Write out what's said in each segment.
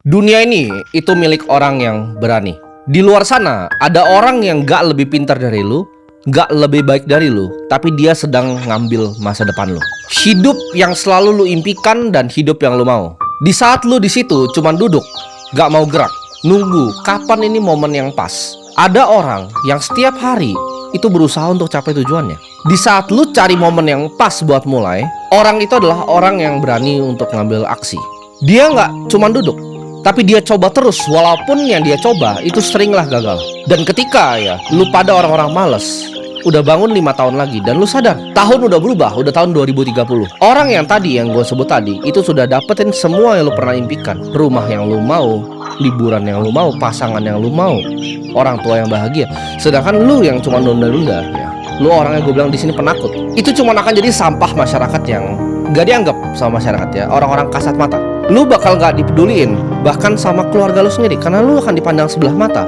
Dunia ini itu milik orang yang berani. Di luar sana ada orang yang gak lebih pintar dari lu, gak lebih baik dari lu, tapi dia sedang ngambil masa depan lu. Hidup yang selalu lu impikan dan hidup yang lu mau. Di saat lu di situ cuman duduk, gak mau gerak, nunggu kapan ini momen yang pas. Ada orang yang setiap hari itu berusaha untuk capai tujuannya. Di saat lu cari momen yang pas buat mulai, orang itu adalah orang yang berani untuk ngambil aksi. Dia nggak cuman duduk, tapi dia coba terus, walaupun yang dia coba itu seringlah gagal. Dan ketika lu pada orang-orang males, udah bangun 5 tahun lagi dan lu sadar tahun udah berubah, udah tahun 2030. Orang yang tadi yang gue sebut tadi itu sudah dapetin semua yang lu pernah impikan. Rumah yang lu mau, liburan yang lu mau, pasangan yang lu mau, orang tua yang bahagia. Sedangkan lu yang cuma nunda-nunda, lu orang yang gue bilang di sini penakut. Itu cuma akan jadi sampah masyarakat yang gak dianggap sama masyarakat ya, orang-orang kasat mata. Lu bakal gak dipeduliin, bahkan sama keluarga lu sendiri, karena lu akan dipandang sebelah mata.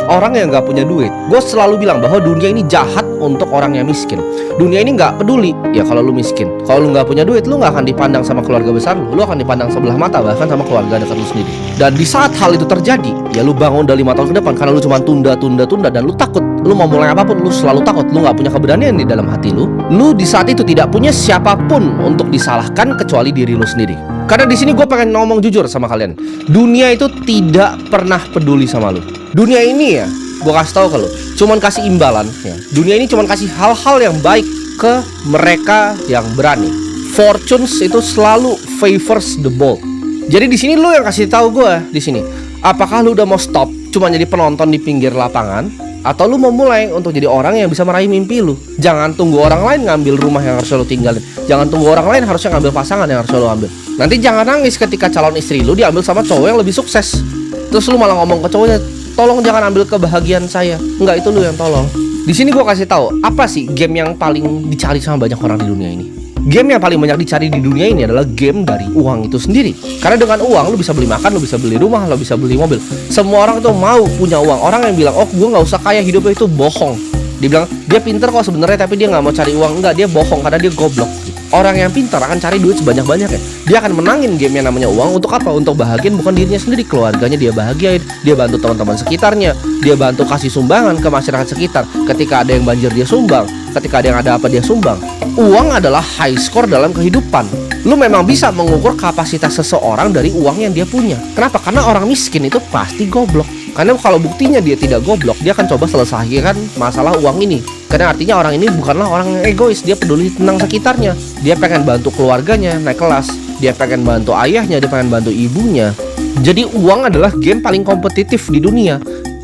Orang yang gak punya duit, gue selalu bilang bahwa dunia ini jahat untuk orang yang miskin. Dunia ini gak peduli ya kalau lu miskin. Kalau lu gak punya duit, lu gak akan dipandang sama keluarga besar lu akan dipandang sebelah mata, bahkan sama keluarga dekat lu sendiri. Dan di saat hal itu terjadi, ya lu bangun udah 5 tahun ke depan karena lu cuma tunda dan lu takut. Lu mau mulai apapun, lu selalu takut. Lu gak punya keberanian di dalam hati lu. Lu di saat itu tidak punya siapapun untuk disalahkan kecuali diri lu sendiri. Karena di sini gue pengen ngomong jujur sama kalian. Dunia itu tidak pernah peduli sama lu. Dunia ini ya, gue kasih tahu ke lu, cuman kasih imbalan ya. Dunia ini cuman kasih hal-hal yang baik ke mereka yang berani. Fortunes itu selalu favors the bold. Jadi di sini lu yang kasih tahu gue di sini. Apakah lu udah mau stop cuma jadi penonton di pinggir lapangan, atau lu mau mulai untuk jadi orang yang bisa meraih mimpi lu? Jangan tunggu orang lain ngambil rumah yang harus lu tinggalin. Jangan tunggu orang lain harusnya ngambil pasangan yang harus lu ambil. Nanti jangan nangis ketika calon istri lu diambil sama cowok yang lebih sukses. Terus lu malah ngomong ke cowoknya, tolong jangan ambil kebahagiaan saya. Enggak, itu lu yang tolong. Di sini gua kasih tahu, apa sih game yang paling dicari sama banyak orang di dunia ini? Game yang paling banyak dicari di dunia ini adalah game dari uang itu sendiri. Karena dengan uang lu bisa beli makan, lu bisa beli rumah, lu bisa beli mobil. Semua orang tuh mau punya uang. Orang yang bilang, oh gue gak usah kaya, hidupnya itu bohong. Dia bilang, dia pinter kok sebenarnya, tapi dia gak mau cari uang. Enggak, dia bohong karena dia goblok. Orang yang pintar akan cari duit sebanyak-banyaknya. Dia akan menangin game yang namanya uang. Untuk apa? Untuk bahagiain bukan dirinya sendiri, keluarganya dia bahagiain. Dia bantu teman-teman sekitarnya. Dia bantu kasih sumbangan ke masyarakat sekitar. Ketika ada yang banjir dia sumbang. Ketika ada yang ada apa dia sumbang. Uang adalah high score dalam kehidupan. Lu memang bisa mengukur kapasitas seseorang dari uang yang dia punya. Kenapa? Karena orang miskin itu pasti goblok. Karena kalau buktinya dia tidak goblok, dia akan coba selesaikan masalah uang ini. Karena artinya orang ini bukanlah orang yang egois. Dia peduli tentang sekitarnya. Dia pengen bantu keluarganya naik kelas. Dia pengen bantu ayahnya, dia pengen bantu ibunya. Jadi uang adalah game paling kompetitif di dunia.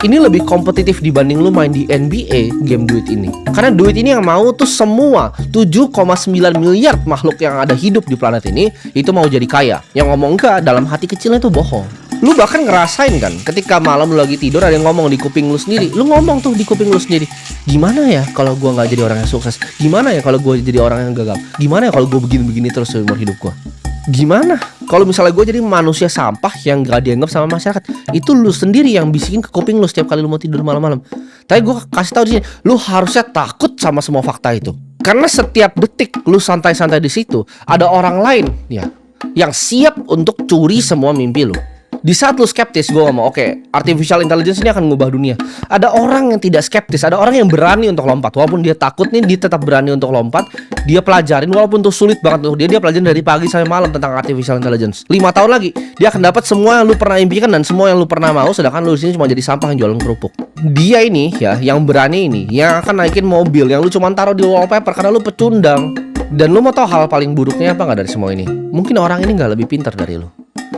Ini lebih kompetitif dibanding lu main di NBA, game duit ini. Karena duit ini yang mau tuh semua 7,9 miliar makhluk yang ada hidup di planet ini itu mau jadi kaya. Yang ngomong enggak, dalam hati kecilnya itu bohong. Lu bahkan ngerasain kan ketika malam lu lagi tidur ada yang ngomong di kuping lu sendiri. Lu ngomong tuh di kuping lu sendiri, gimana ya kalau gua nggak jadi orang yang sukses? Gimana ya kalau gua jadi orang yang gagal? Gimana ya kalau gua begini-begini terus seumur hidup gua? Gimana kalau misalnya gue jadi manusia sampah yang gak dianggap sama masyarakat? Itu lu sendiri yang bisikin ke kuping lu setiap kali lu mau tidur malam-malam. Tapi gue kasih tahu di sini, lu harusnya takut sama semua fakta itu. Karena setiap detik lu santai-santai di situ, ada orang lain ya yang siap untuk curi semua mimpi lu. Di saat lu skeptis, gue ngomong, oke, artificial intelligence ini akan mengubah dunia. Ada orang yang tidak skeptis, ada orang yang berani untuk lompat. Walaupun dia takut nih, dia tetap berani untuk lompat. Dia pelajarin, walaupun tuh sulit banget untuk dia pelajarin dari pagi sampai malam tentang artificial intelligence. 5 tahun lagi, dia akan dapat semua yang lu pernah impikan dan semua yang lu pernah mau. Sedangkan lu di sini cuma jadi sampah yang jualan kerupuk. Dia ini ya, yang berani ini, yang akan naikin mobil yang lu cuma taruh di wallpaper karena lu pecundang. Dan lu mau tahu hal paling buruknya apa nggak dari semua ini? Mungkin orang ini nggak lebih pintar dari lu.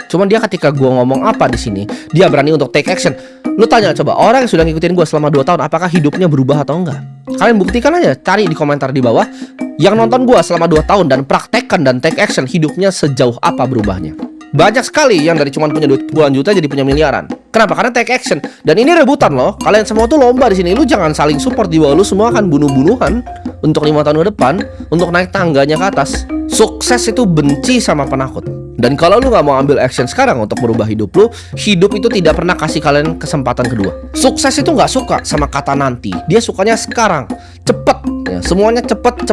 Cuman dia ketika gue ngomong apa di sini, dia berani untuk take action. Lu tanya coba orang yang sudah ngikutin gue selama 2 tahun, apakah hidupnya berubah atau enggak? Kalian buktikan aja, cari di komentar di bawah yang nonton gue selama 2 tahun dan praktekkan dan take action, hidupnya sejauh apa berubahnya. Banyak sekali yang dari cuman punya duit puluhan juta jadi punya miliaran. Kenapa? Karena take action. Dan ini rebutan loh. Kalian semua tuh lomba di sini. Lu jangan saling support, di bawah lu semua akan bunuh-bunuhan untuk 5 tahun ke depan, untuk naik tangganya ke atas. Sukses itu benci sama penakut. Dan kalau lu gak mau ambil action sekarang untuk merubah hidup lu, hidup itu tidak pernah kasih kalian kesempatan kedua. Sukses itu gak suka sama kata nanti. Dia sukanya sekarang, cepet ya, semuanya cepet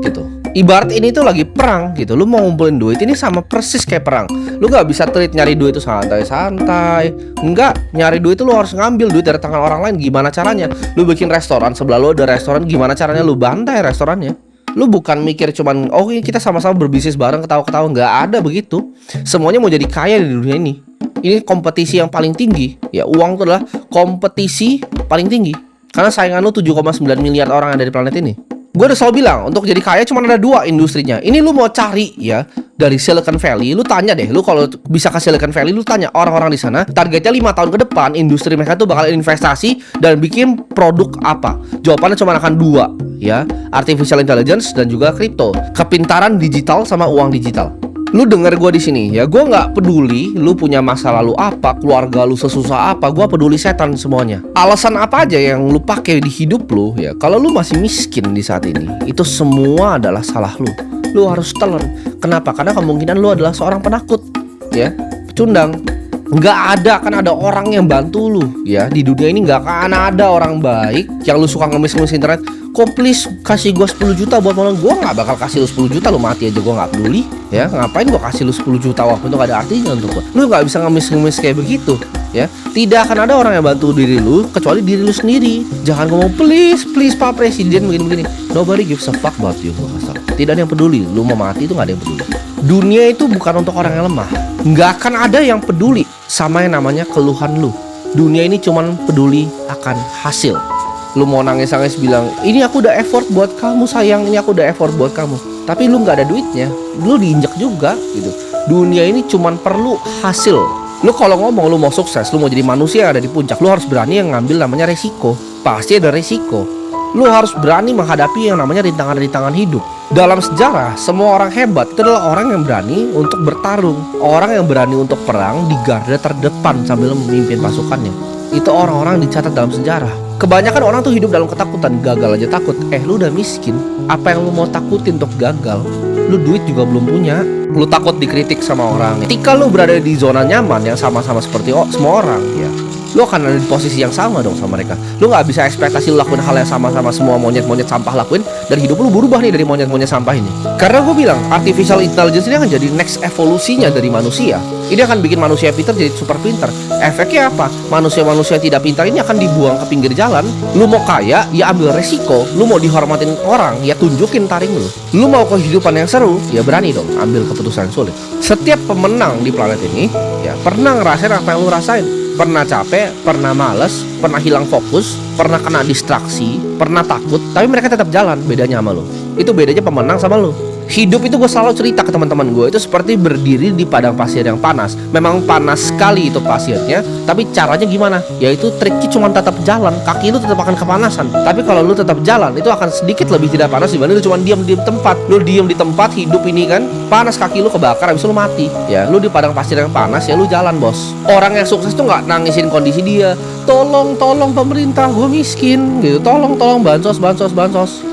gitu. Ibarat ini tuh lagi perang gitu. Lu mau ngumpulin duit ini sama persis kayak perang. Lu gak bisa treat nyari duit itu santai-santai. Enggak, nyari duit itu lu harus ngambil duit dari tangan orang lain. Gimana caranya? Lu bikin restoran, sebelah lu ada restoran, gimana caranya lu bantai restorannya? Lu bukan mikir cuman oh kita sama-sama berbisnis bareng ketawa-ketawa. Nggak ada begitu. Semuanya mau jadi kaya di dunia ini. Ini kompetisi yang paling tinggi. Ya, uang itu adalah kompetisi paling tinggi. Karena saingan lu 7,9 miliar orang yang ada di planet ini. Gue udah selalu bilang, untuk jadi kaya cuma ada 2 industrinya. Ini lu mau cari ya dari Silicon Valley, lu tanya deh, lu kalau bisa ke Silicon Valley, lu tanya orang-orang di sana, targetnya 5 tahun ke depan, industri mereka tuh bakal investasi dan bikin produk apa? Jawabannya cuma akan 2 ya, artificial intelligence dan juga crypto, kepintaran digital sama uang digital. Lu denger gue di sini ya, gue nggak peduli lu punya masa lalu apa, keluarga lu sesusah apa, gue peduli setan semuanya. Alasan apa aja yang lu pakai di hidup lu ya, kalau lu masih miskin di saat ini, itu semua adalah salah lu. Lu harus telan. Kenapa? Karena kemungkinan lu adalah seorang penakut ya, pecundang. Nggak ada akan ada orang yang bantu lu ya, di dunia ini nggak akan ada orang baik yang lu suka ngemis-ngemis internet. Kok please kasih gue 10 juta buat modal. Gue gak bakal kasih lu 10 juta, lu mati aja gue gak peduli ya. Ngapain gue kasih lu 10 juta waktu itu gak ada artinya untuk gue. Lu gak bisa ngemis-ngemis kayak begitu ya. Tidak akan ada orang yang bantu diri lu kecuali diri lu sendiri. Jangan ngomong please Pak Presiden begini-begini. Nobody gives a fuck about you. Tidak ada yang peduli. Lu mau mati itu gak ada yang peduli. Dunia itu bukan untuk orang yang lemah. Gak akan ada yang peduli sama yang namanya keluhan lu. Dunia ini cuman peduli akan hasil. Lu mau nangis-nangis bilang, ini aku udah effort buat kamu sayang, ini aku udah effort buat kamu. Tapi lu gak ada duitnya, lu diinjak juga gitu. Dunia ini cuman perlu hasil. Lu kalau ngomong lu mau sukses, lu mau jadi manusia yang ada di puncak, lu harus berani yang ngambil namanya resiko. Pasti ada resiko. Lu harus berani menghadapi yang namanya rintangan-rintangan hidup. Dalam sejarah, semua orang hebat itu adalah orang yang berani untuk bertarung. Orang yang berani untuk perang di garda terdepan sambil memimpin pasukannya. Itu orang-orang dicatat dalam sejarah. Kebanyakan orang tuh hidup dalam ketakutan, gagal aja takut. Lu udah miskin, apa yang lu mau takutin untuk gagal? Lu duit juga belum punya. Lu takut dikritik sama orang. Ketika lu berada di zona nyaman yang sama-sama seperti semua orang ya, lu akan ada di posisi yang sama dong sama mereka. Lu gak bisa ekspektasi lu lakuin hal yang sama-sama semua monyet-monyet sampah lakuin, dan hidup lu berubah nih dari monyet-monyet sampah ini. Karena gue bilang artificial intelligence ini akan jadi next evolusinya dari manusia. Ini akan bikin manusia pintar jadi super pintar. Efeknya apa? Manusia-manusia tidak pintar ini akan dibuang ke pinggir jalan. Lu mau kaya, ya ambil resiko. Lu mau dihormatin orang, ya tunjukin taring lu. Lu mau kehidupan yang seru, ya berani dong ambil keputusan yang sulit. Setiap pemenang di planet ini ya pernah ngerasain apa yang lu rasain. Pernah capek, pernah males, pernah hilang fokus, pernah kena distraksi, pernah takut, tapi mereka tetap jalan. Bedanya sama lo. Itu bedanya pemenang sama lo. Hidup itu gue selalu cerita ke teman-teman gue, itu seperti berdiri di padang pasir yang panas. Memang panas sekali itu pasirnya, tapi caranya gimana? Yaitu triknya cuma tetap jalan. Kaki lu tetap akan kepanasan. Tapi kalau lu tetap jalan, itu akan sedikit lebih tidak panas dibanding lu cuma diam di tempat. Lu diam di tempat, hidup ini kan panas, kaki lu kebakar, habis lu mati. Ya, lu di padang pasir yang panas, ya lu jalan, bos. Orang yang sukses tuh nggak nangisin kondisi dia. Tolong pemerintah, gue miskin gitu. Tolong bansos.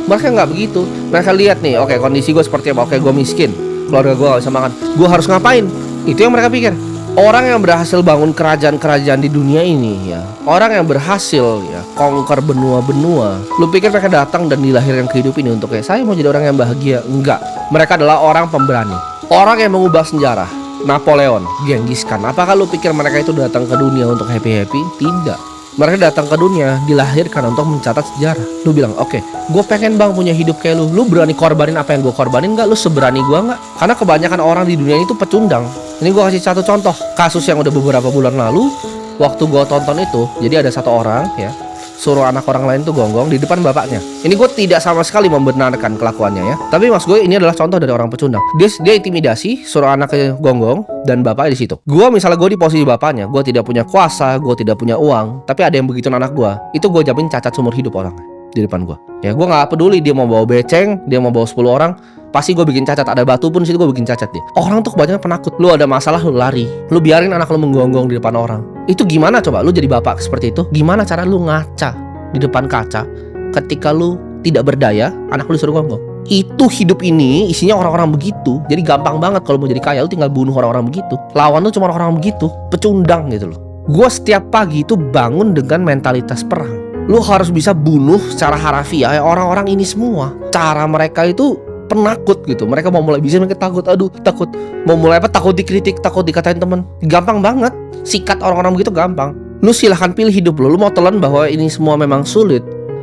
Mereka nggak begitu. Mereka lihat nih, oke, kondisi gue seperti apa, oke, gue miskin, keluarga gue gak bisa makan, gue harus ngapain? Itu yang mereka pikir. Orang yang berhasil bangun kerajaan-kerajaan di dunia ini ya, orang yang berhasil ya conquer benua-benua, lu pikir mereka datang dan dilahirkan ke hidup ini untuk kayak saya mau jadi orang yang bahagia? Enggak. Mereka adalah orang pemberani, orang yang mengubah sejarah. Napoleon, Genghis Khan. Apakah lu pikir mereka itu datang ke dunia untuk happy-happy? Tidak. Mereka datang ke dunia, dilahirkan untuk mencatat sejarah. Lu bilang, oke, gue pengen bang punya hidup kayak lu. Lu berani korbanin apa yang gue korbanin gak? Lu seberani gue gak? Karena kebanyakan orang di dunia ini tuh pecundang. Ini gue kasih satu contoh. Kasus yang udah beberapa bulan lalu, waktu gue tonton itu, jadi ada satu orang ya, suruh anak orang lain tuh gonggong di depan bapaknya. Ini gue tidak sama sekali membenarkan kelakuannya ya, tapi maksud gue ini adalah contoh dari orang pecundang. Dia intimidasi, suruh anaknya gonggong dan bapaknya di situ. Gue misalnya gue di posisi bapaknya, gue tidak punya kuasa, gue tidak punya uang, tapi ada yang begitu anak gue, itu gue jamin cacat seumur hidup orangnya di depan gue. Ya gue nggak peduli dia mau bawa beceng, dia mau bawa 10 orang, pasti gue bikin cacat. Ada batu pun situ gue bikin cacat dia. Orang tuh kebanyakan penakut. Lu ada masalah lu lari, lu biarin anak lu menggonggong di depan orang. Itu gimana coba? Lu jadi bapak seperti itu, gimana cara lu ngaca di depan kaca ketika lu tidak berdaya, anak lu disuruh gonggong? Itu hidup ini isinya orang-orang begitu. Jadi gampang banget kalau mau jadi kaya, lu tinggal bunuh orang-orang begitu. Lawan lu cuma orang-orang begitu, pecundang gitu loh. Gue setiap pagi itu bangun dengan mentalitas perang. Lu harus bisa bunuh secara harafiah ya orang-orang ini semua. Cara mereka itu penakut gitu. Mereka mau mulai bisnis, mereka takut. Aduh, takut. Mau mulai apa? Takut dikritik, takut dikatain temen. Gampang banget. Sikat orang-orang begitu gampang. Lu silahkan pilih hidup lu. Lu mau telan bahwa ini semua memang sulit,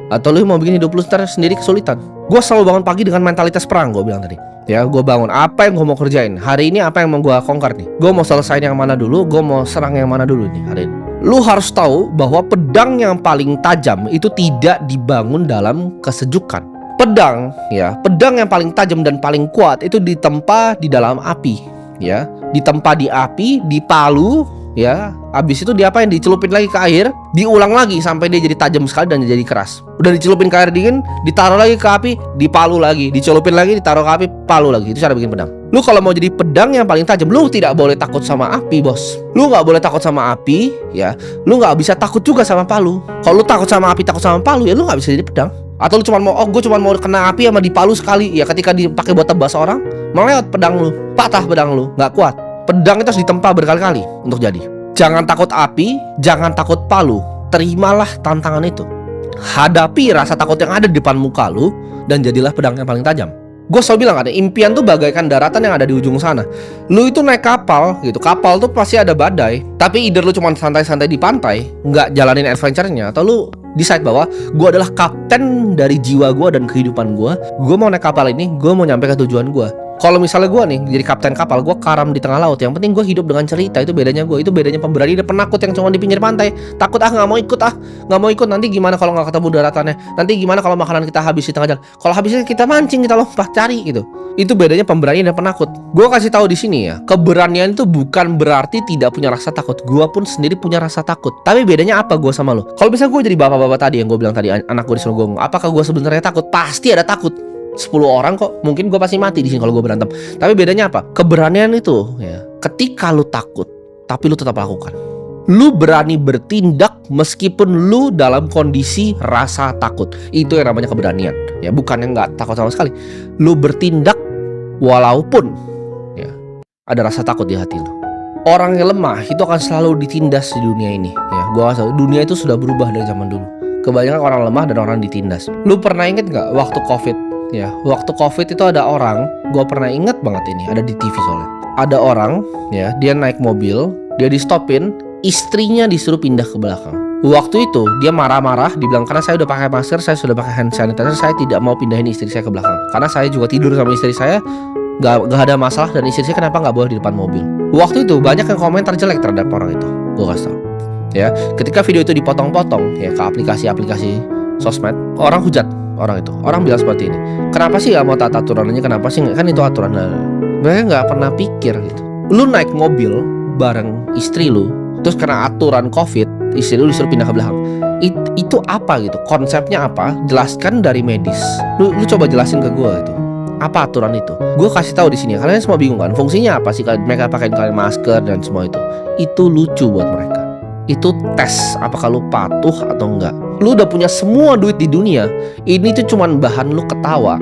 atau lu mau bikin hidup lu sendiri kesulitan. Gue selalu bangun pagi dengan mentalitas perang, gue bilang tadi. Ya, gue bangun, apa yang gue mau kerjain hari ini, apa yang mau gue kongkar nih. Gue mau selesain yang mana dulu, gue mau serang yang mana dulu nih hari ini. Lu harus tahu bahwa pedang yang paling tajam itu tidak dibangun dalam kesejukan. Pedang yang paling tajam dan paling kuat itu ditempa di dalam api, ya. Ditempa di api, dipalu, ya. Habis itu diapain? Dicelupin lagi ke air, diulang lagi sampai dia jadi tajam sekali dan jadi keras. Udah dicelupin ke air dingin, ditaruh lagi ke api, dipalu lagi, dicelupin lagi, ditaruh ke api, palu lagi. Itu cara bikin pedang. Lu kalau mau jadi pedang yang paling tajam, lu tidak boleh takut sama api, bos. Lu nggak boleh takut sama api, ya. Lu nggak bisa takut juga sama palu. Kalau lu takut sama api, takut sama palu, ya lu nggak bisa jadi pedang. Atau lu cuma mau, gue cuma mau kena api sama dipalu sekali, ya ketika dipakai buat tebas orang, melewat pedang lu, patah pedang lu, nggak kuat. Pedang itu harus ditempa berkali-kali untuk jadi. Jangan takut api, jangan takut palu. Terimalah tantangan itu. Hadapi rasa takut yang ada di depan muka lu, dan jadilah pedang yang paling tajam. Gue selalu bilang, ada impian tuh bagaikan daratan yang ada di ujung sana. Lu itu naik kapal gitu, kapal tuh pasti ada badai. Tapi either lu cuma santai-santai di pantai, nggak jalanin adventure-nya, atau lu decide bahwa gue adalah kapten dari jiwa gue dan kehidupan gue. Gue mau naik kapal ini, gue mau nyampe ke tujuan gue. Kalau misalnya gue nih jadi kapten kapal, gue karam di tengah laut, yang penting gue hidup dengan cerita. Itu bedanya gue. Itu bedanya pemberani dan penakut yang cuma di pinggir pantai. Takut, nggak mau ikut, nanti gimana kalau nggak ketemu daratannya, nanti gimana kalau makanan kita habis di tengah jalan, kalau habisnya kita mancing, kita lompat cari gitu. Itu bedanya pemberani dan penakut. Gue kasih tahu di sini ya, keberanian itu bukan berarti tidak punya rasa takut. Gue pun sendiri punya rasa takut. Tapi bedanya apa gue sama lo? Kalau misalnya gue jadi bapak-bapak tadi yang gue bilang tadi, anak gue disuruh gue, apakah gue sebenarnya takut? Pasti ada takut. 10 orang kok, mungkin gue pasti mati di sini kalau gue berantem. Tapi bedanya apa? Keberanian itu ya, ketika lu takut tapi lu tetap lakukan. Lu berani bertindak meskipun lu dalam kondisi rasa takut. Itu yang namanya keberanian. Ya, bukan yang nggak takut sama sekali. Lu bertindak walaupun ya ada rasa takut di hati lu. Orang yang lemah itu akan selalu ditindas di dunia ini. Ya, gua rasa dunia itu sudah berubah dari zaman dulu. Kebanyakan orang lemah dan orang ditindas. Lu pernah inget nggak waktu COVID? Ya, waktu COVID itu ada orang, gue pernah inget banget ini, ada di TV soalnya. Ada orang, ya, dia naik mobil, dia di stopin, istrinya disuruh pindah ke belakang. Waktu itu dia marah-marah, dibilang karena saya udah pakai masker, saya sudah pakai hand sanitizer, saya tidak mau pindahin istri saya ke belakang. Karena saya juga tidur sama istri saya, gak ada masalah, dan istri saya kenapa gak boleh di depan mobil. Waktu itu banyak yang komentar jelek terhadap orang itu, gue kasih tau. Ya, ketika video itu dipotong-potong ya ke aplikasi-aplikasi sosmed, orang hujat orang itu. Orang bilang seperti ini, kenapa sih gak mau taat aturannya, kenapa sih kan itu aturan. Mereka gak pernah pikir gitu. Lu naik mobil bareng istri lu, terus karena aturan COVID, istri lu disuruh pindah ke belakang. Itu apa gitu, konsepnya apa? Jelaskan dari medis. Lu coba jelasin ke gue itu, apa aturan itu. Gue kasih tahu di sini, kalian semua bingung kan, fungsinya apa sih mereka pakai kalian masker dan semua itu. Itu lucu buat mereka. Itu tes apakah lu patuh atau enggak. Lu udah punya semua duit di dunia, ini tuh cuman bahan lu ketawa.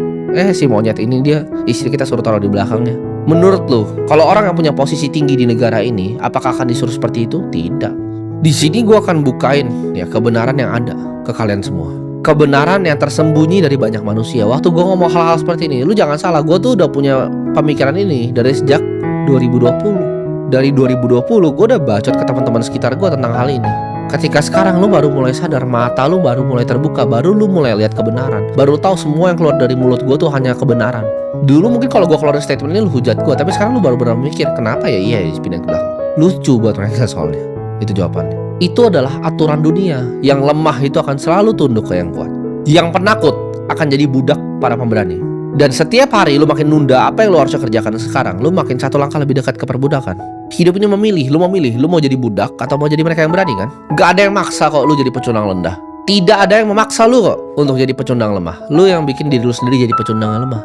Si monyet ini dia istri kita suruh taruh di belakangnya. Menurut lu, kalau orang yang punya posisi tinggi di negara ini, apakah akan disuruh seperti itu? Tidak. Di sini gue akan bukain ya kebenaran yang ada ke kalian semua. Kebenaran yang tersembunyi dari banyak manusia. Waktu gue ngomong hal-hal seperti ini, lu jangan salah, gue tuh udah punya pemikiran ini dari sejak 2020. Dari 2020 gue udah bacot ke teman-teman sekitar gue tentang hal ini. Ketika sekarang lu baru mulai sadar, mata lu baru mulai terbuka, baru lu mulai lihat kebenaran, baru tahu semua yang keluar dari mulut gue tuh hanya kebenaran. Dulu mungkin kalau gue keluarin statement ini lu hujat gue, tapi sekarang lu baru benar mikir, kenapa ya iya pindah ke belakang. Lucu buat mereka soalnya. Itu jawabannya. Itu adalah aturan dunia. Yang lemah itu akan selalu tunduk ke yang kuat. Yang penakut akan jadi budak para pemberani. Dan setiap hari lu makin nunda apa yang lu harusnya kerjakan sekarang, lu makin satu langkah lebih dekat ke perbudakan. Hidup ini memilih, lu mau jadi budak atau mau jadi mereka yang berani kan? Gak ada yang maksa kok lu jadi pecundang rendah. Tidak ada yang memaksa lu kok untuk jadi pecundang lemah. Lu yang bikin diri lu sendiri jadi pecundang lemah.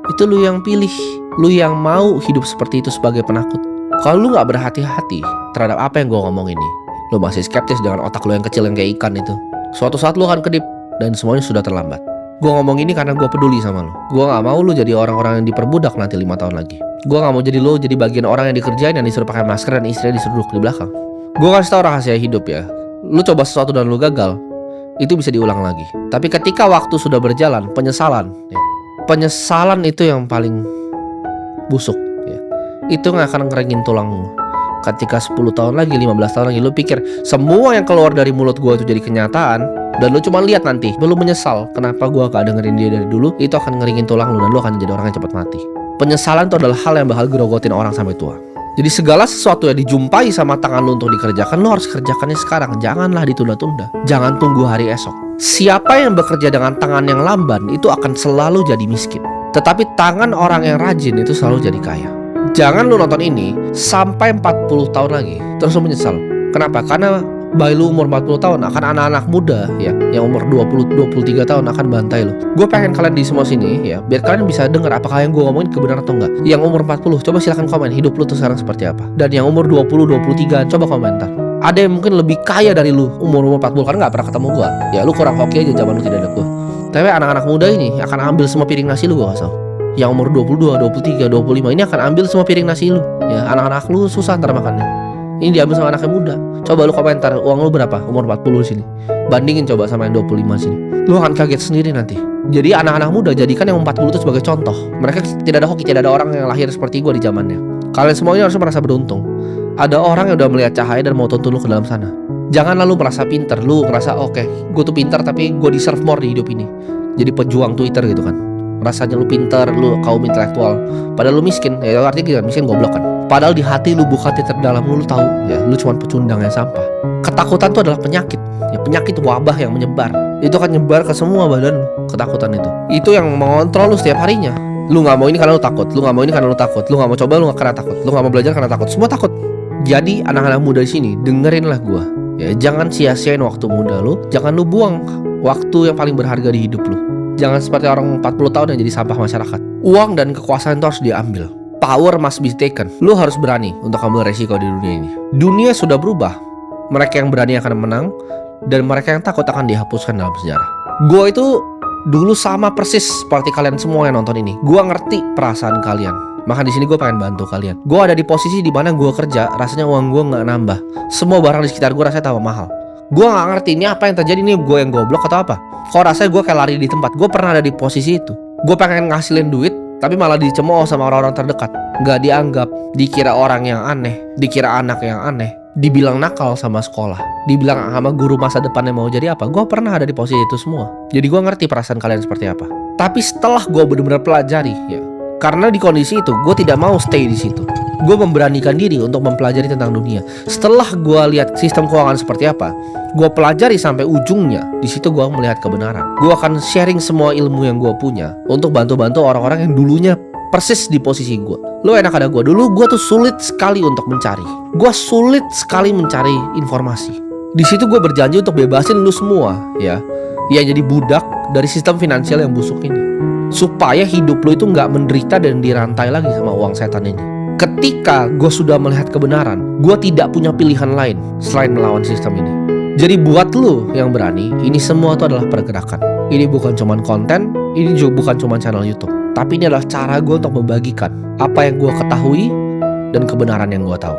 Itu lu yang pilih. Lu yang mau hidup seperti itu sebagai penakut. Kalau lu gak berhati-hati terhadap apa yang gue ngomong ini, lu masih skeptis dengan otak lu yang kecil yang kayak ikan itu, suatu saat lu akan kedip dan semuanya sudah terlambat. Gue ngomong ini karena gue peduli sama lu. Gue gak mau lu jadi orang-orang yang diperbudak nanti 5 tahun lagi. Gue gak mau jadi lu jadi bagian orang yang dikerjain, yang disuruh pakai masker dan istrinya disuruh duduk di belakang. Gue kasih tau rahasia hidup ya. Lu coba sesuatu dan lu gagal, itu bisa diulang lagi. Tapi ketika waktu sudah berjalan, penyesalan Penyesalan itu yang paling busuk ya. Itu gak akan ngeringin tulang lu. Ketika 10 tahun lagi, 15 tahun lagi, lu pikir semua yang keluar dari mulut gue itu jadi kenyataan, dan lu cuma lihat nanti, lu menyesal kenapa gue gak dengerin dia dari dulu. Itu akan ngeringin tulang lu dan lu akan jadi orang yang cepat mati. Penyesalan itu adalah hal yang bakal gerogotin orang sampai tua. Jadi segala sesuatu yang dijumpai sama tangan lu untuk dikerjakan, lu harus kerjakannya sekarang. Janganlah ditunda-tunda. Jangan tunggu hari esok. Siapa yang bekerja dengan tangan yang lamban itu akan selalu jadi miskin. Tetapi tangan orang yang rajin itu selalu jadi kaya. Jangan lu nonton ini sampai 40 tahun lagi terus lu menyesal. Kenapa? Karena bayi lu umur 40 tahun akan anak-anak muda ya, yang umur 20-23 tahun akan bantai lu. Gue pengen kalian di semua sini ya, biar kalian bisa dengar apakah yang gue ngomongin kebenaran atau enggak. Yang umur 40, coba silahkan komen hidup lu tuh sekarang seperti apa. Dan yang umur 20-23, coba komentar. Ada yang mungkin lebih kaya dari lu umur 40 karena gak pernah ketemu gue. Ya lu kurang hoki aja zaman lu tidak ada gue. Tapi anak-anak muda ini akan ambil semua piring nasi lu, gue kasih tau. Yang umur 22, 23, 25 ini akan ambil semua piring nasi lu. Ya anak-anak lu susah ntar makannya. Ini diambil sama anak yang muda. Coba lu komentar uang lu berapa umur 40 sini. Bandingin coba sama yang 25 sini. Lu akan kaget sendiri nanti. Jadi anak-anak muda jadikan yang 40 itu sebagai contoh. Mereka tidak ada hoki, tidak ada orang yang lahir seperti gue di zamannya. Kalian semua ini harus merasa beruntung. Ada orang yang udah melihat cahaya dan mau tuntun lu ke dalam sana. Jangan lalu merasa pinter. Lu ngerasa oke, gue tuh pinter tapi gue deserve more di hidup ini. Jadi pejuang Twitter gitu kan. Rasanya lu pinter, lu kaum intelektual. Padahal lu miskin. Ya artinya miskin goblok kan. Padahal di hati lu, bukan di terdalam lu tahu ya, lu cuma pecundang yang sampah. Ketakutan itu adalah penyakit. Ya penyakit wabah yang menyebar. Itu akan nyebar ke semua badan lu, ketakutan itu. Itu yang mengontrol lu setiap harinya. Lu gak mau ini karena lu takut, lu gak mau ini karena lu takut, lu gak mau coba lu gak karena takut, lu gak mau belajar karena takut, semua takut. Jadi anak-anak muda di sini dengerinlah gua. Ya jangan sia-siain waktu muda lu, jangan lu buang waktu yang paling berharga di hidup lu. Jangan seperti orang 40 tahun yang jadi sampah masyarakat. Uang dan kekuasaan itu harus diambil. Power must be taken. Lu harus berani untuk ambil resiko di dunia ini. Dunia sudah berubah. Mereka yang berani akan menang, dan mereka yang takut akan dihapuskan dalam sejarah. Gue itu dulu sama persis seperti kalian semua yang nonton ini. Gue ngerti perasaan kalian. Maka di sini gue pengen bantu kalian. Gue ada di posisi di mana gue kerja, rasanya uang gue nggak nambah. Semua barang di sekitar gue rasanya tambah mahal. Gue nggak ngerti ini apa yang terjadi, ini gue yang goblok atau apa. Kok rasanya gue kayak lari di tempat. Gue pernah ada di posisi itu. Gue pengen ngasilin duit, tapi malah dicemooh sama orang-orang terdekat. Gak dianggap, dikira orang yang aneh, dikira anak yang aneh, dibilang nakal sama sekolah, dibilang sama guru masa depannya mau jadi apa. Gue pernah ada di posisi itu semua. Jadi gue ngerti perasaan kalian seperti apa. Tapi setelah gue benar-benar pelajari ya, karena di kondisi itu gue tidak mau stay di situ. Gue memberanikan diri untuk mempelajari tentang dunia. Setelah gue lihat sistem keuangan seperti apa, gue pelajari sampai ujungnya. Di situ gue melihat kebenaran. Gue akan sharing semua ilmu yang gue punya untuk bantu-bantu orang-orang yang dulunya persis di posisi gue. Lu enak ada gue. Dulu gue tuh sulit sekali untuk mencari. Gue sulit sekali mencari informasi. Di situ gue berjanji untuk bebasin lu semua ya, yang jadi budak dari sistem finansial yang busuk ini, supaya hidup lu itu gak menderita dan dirantai lagi sama uang setan ini. Ketika gue sudah melihat kebenaran, gue tidak punya pilihan lain selain melawan sistem ini. Jadi buat lu yang berani, ini semua itu adalah pergerakan. Ini bukan cuman konten, ini juga bukan cuman channel YouTube, tapi ini adalah cara gue untuk membagikan apa yang gue ketahui dan kebenaran yang gue tahu.